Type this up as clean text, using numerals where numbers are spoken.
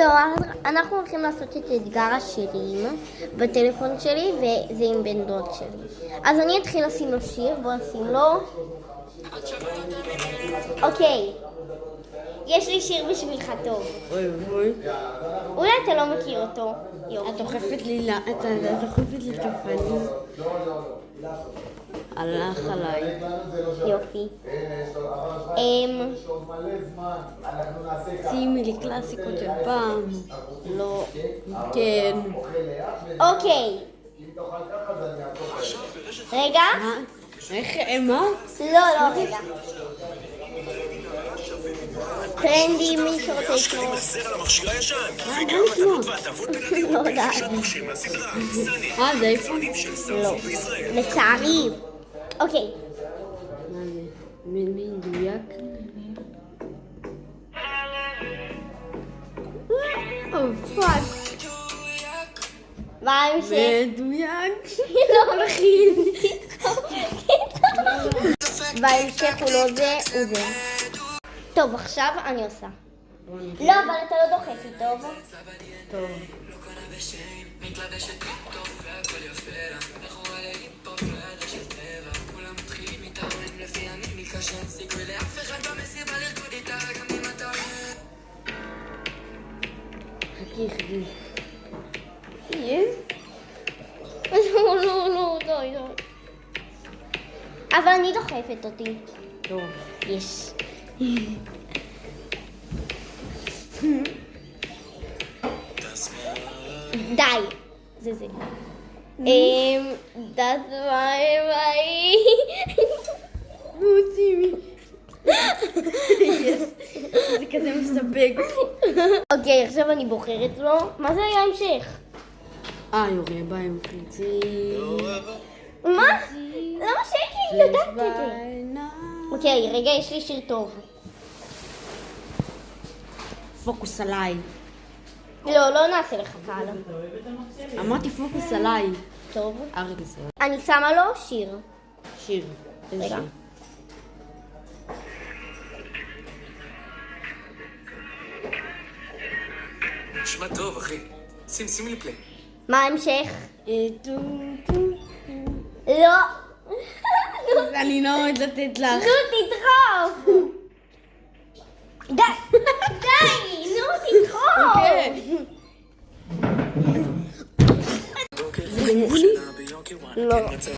טוב, אנחנו הולכים לעשות את אתגר השירים בטלפון שלי, וזה עם בן דוד שלי. אז אני אתחיל לשים לו שיר, בוא נשים לו. אוקיי, יש לי שיר בשבילך טוב. אוי אוי. אולי אתה לא מכיר אותו. את דוחפת לי את הפנים. הלך עליי. יופי. שימי לי קלאסיקות של פעם. לא. כן. אוקיי. רגע. איך, מה? לא, רגע. טרנדי, מי שרוצה לקנות. לא יודעת. זה אייפון? לא. לצערי. אוקיי. מה זה? מי מדויק? פאק. מה ההמשך? מדויק. לא מכין. בהמשך הוא לא זה, הוא זה. טוב, עכשיו אני עושה. לא, אבל אתה לא דוחף לי, טוב? טוב. חכי. לא, די. אבל אני דוחפת אותי. טוב. יש. די. זה. That's why. טימי. זה כזה מספק. אוקיי, עכשיו אני בוחרת לו. מה זה היה המשך? יורי בא עם חצי. מה? למה שהייתי יודעת את זה? אוקיי, רגע, יש לי שיר טוב. פוקוס עליי. לא נעשה לך קל. אמרתי פוקוס עליי. טוב. רגע זה. אני שמה לו שיר. שיר. איזה רגע. שיר? נשמע טוב, אחי. שים לי פלי. מה ההמשך? לא. אני לא עומד לתת לך. נו, תדחוף. די, נו, תדחוף. זה גנבו לי? לא.